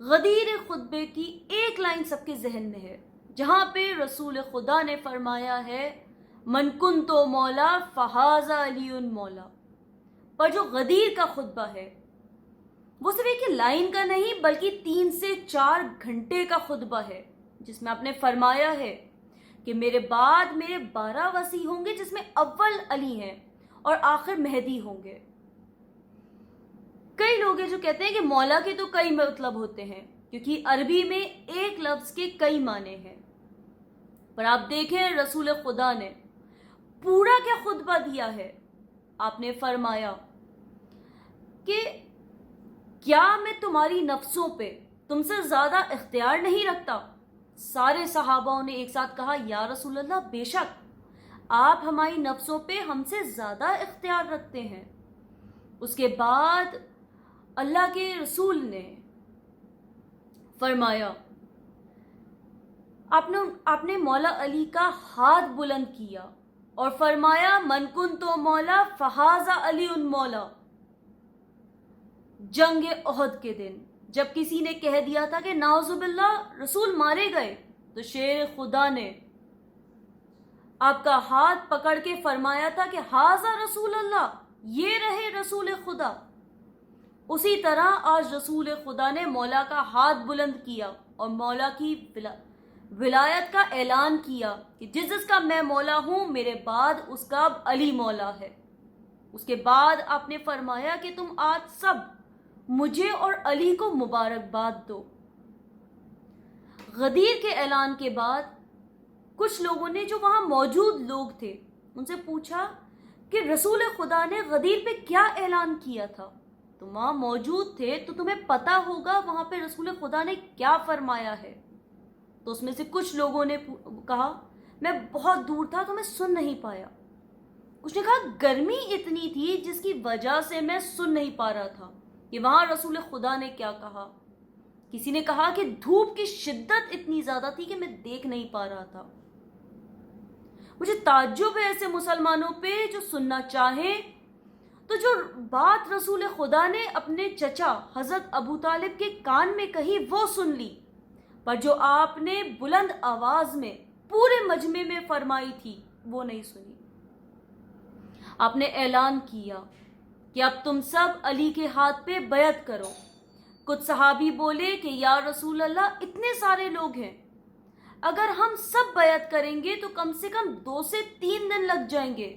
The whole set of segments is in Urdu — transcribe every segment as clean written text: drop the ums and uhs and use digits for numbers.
غدیر خطبے کی ایک لائن سب کے ذہن میں ہے، جہاں پہ رسول خدا نے فرمایا ہے من کنت مولا فہذا علی مولا۔ پر جو غدیر کا خطبہ ہے وہ صرف ایک لائن کا نہیں بلکہ 3 سے 4 گھنٹے کا خطبہ ہے، جس میں آپ نے فرمایا ہے کہ میرے بعد میرے 12 وصی ہوں گے، جس میں اول علی ہیں اور آخر مہدی ہوں گے۔ کئی لوگ ہیں جو کہتے ہیں کہ مولا کے تو کئی مطلب ہوتے ہیں، کیونکہ عربی میں ایک لفظ کے کئی معنی ہیں، پر آپ دیکھیں رسول خدا نے پورا کیا خطبہ دیا ہے۔ آپ نے فرمایا کہ کیا میں تمہاری نفسوں پہ تم سے زیادہ اختیار نہیں رکھتا؟ سارے صحابہ نے ایک ساتھ کہا یا رسول اللہ بے شک آپ ہماری نفسوں پہ ہم سے زیادہ اختیار رکھتے ہیں۔ اس کے بعد اللہ کے رسول نے فرمایا، آپ نے مولا علی کا ہاتھ بلند کیا اور فرمایا من کنت مولا فہذا علی مولا۔ جنگ احد کے دن جب کسی نے کہہ دیا تھا کہ نعوذ باللہ رسول مارے گئے، تو شیر خدا نے آپ کا ہاتھ پکڑ کے فرمایا تھا کہ ہاذا رسول اللہ، یہ رہے رسول خدا۔ اسی طرح آج رسول خدا نے مولا کا ہاتھ بلند کیا اور مولا کی ولایت کا اعلان کیا کہ جس کا میں مولا ہوں میرے بعد اس کا اب علی مولا ہے۔ اس کے بعد آپ نے فرمایا کہ تم آج سب مجھے اور علی کو مبارکباد دو۔ غدیر کے اعلان کے بعد کچھ لوگوں نے جو وہاں موجود لوگ تھے ان سے پوچھا کہ رسول خدا نے غدیر پہ کیا اعلان کیا تھا؟ تم وہاں موجود تھے تو تمہیں پتا ہوگا وہاں پہ رسول خدا نے کیا فرمایا ہے۔ تو اس میں سے کچھ لوگوں نے کہا میں بہت دور تھا تو میں سن نہیں پایا۔ کچھ نے کہا گرمی اتنی تھی جس کی وجہ سے میں سن نہیں پا رہا تھا کہ وہاں رسول خدا نے کیا کہا۔ کسی نے کہا کہ دھوپ کی شدت اتنی زیادہ تھی کہ میں دیکھ نہیں پا رہا تھا۔ مجھے تعجب ہے ایسے مسلمانوں پہ جو سننا چاہیں تو جو بات رسول خدا نے اپنے چچا حضرت ابو طالب کے کان میں کہی وہ سن لی، پر جو آپ نے بلند آواز میں پورے مجمع میں فرمائی تھی وہ نہیں سنی۔ آپ نے اعلان کیا کہ اب تم سب علی کے ہاتھ پہ بیعت کرو۔ کچھ صحابی بولے کہ یا رسول اللہ اتنے سارے لوگ ہیں، اگر ہم سب بیعت کریں گے تو کم سے کم 2 سے 3 دن لگ جائیں گے،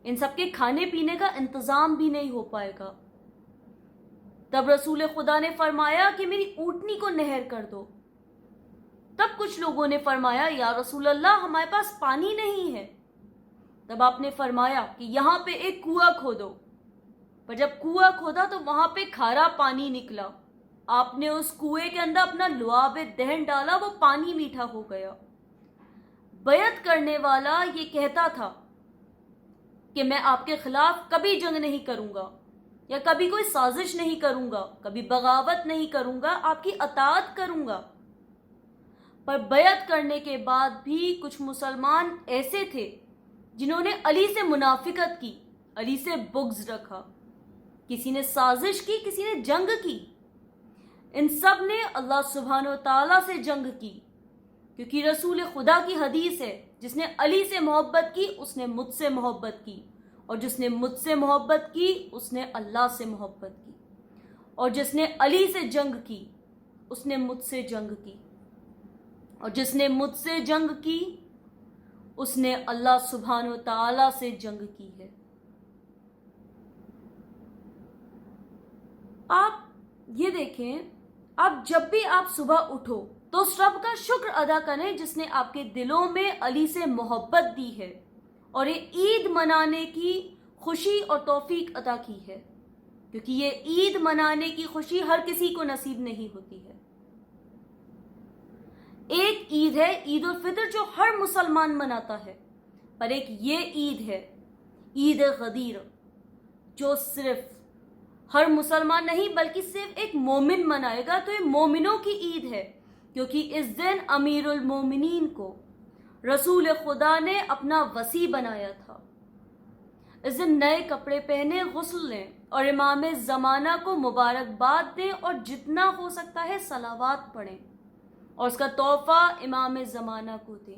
ان سب کے کھانے پینے کا انتظام بھی نہیں ہو پائے گا۔ تب رسول خدا نے فرمایا کہ میری اونٹنی کو نہر کر دو۔ تب کچھ لوگوں نے فرمایا یا رسول اللہ ہمارے پاس پانی نہیں ہے۔ تب آپ نے فرمایا کہ یہاں پہ ایک کنواں کھودو۔ پر جب کنواں کھودا تو وہاں پہ کھارا پانی نکلا۔ آپ نے اس کنویں کے اندر اپنا لعاب دہن ڈالا، وہ پانی میٹھا ہو گیا۔ بیعت کرنے والا یہ کہتا تھا کہ میں آپ کے خلاف کبھی جنگ نہیں کروں گا یا کبھی کوئی سازش نہیں کروں گا، کبھی بغاوت نہیں کروں گا، آپ کی اطاعت کروں گا۔ پر بیعت کرنے کے بعد بھی کچھ مسلمان ایسے تھے جنہوں نے علی سے منافقت کی، علی سے بغض رکھا، کسی نے سازش کی، کسی نے جنگ کی۔ ان سب نے اللہ سبحانہ و تعالیٰ سے جنگ کی، کیونکہ رسول خدا کی حدیث ہے جس نے علی سے محبت کی اس نے مجھ سے محبت کی، اور جس نے مجھ سے محبت کی اس نے اللہ سے محبت کی، اور جس نے علی سے جنگ کی اس نے مجھ سے جنگ کی، اور جس نے مجھ سے جنگ کی اس نے اللہ سبحانہ و تعالیٰ سے جنگ کی ہے۔ آپ یہ دیکھیں، اب جب بھی آپ صبح اٹھو تو اس رب کا شکر ادا کریں جس نے آپ کے دلوں میں علی سے محبت دی ہے اور یہ عید منانے کی خوشی اور توفیق عطا کی ہے، کیونکہ یہ عید منانے کی خوشی ہر کسی کو نصیب نہیں ہوتی ہے۔ ایک عید ہے عید الفطر جو ہر مسلمان مناتا ہے، پر ایک یہ عید ہے عید غدیر جو صرف ہر مسلمان نہیں بلکہ صرف ایک مومن منائے گا۔ تو یہ مومنوں کی عید ہے، کیونکہ اس دن امیر المومنین کو رسول خدا نے اپنا وصی بنایا تھا۔ اس دن نئے کپڑے پہنے، غسل لیں اور امام زمانہ کو مبارکباد دیں اور جتنا ہو سکتا ہے صلوات پڑھیں اور اس کا تحفہ امام زمانہ کو دیں۔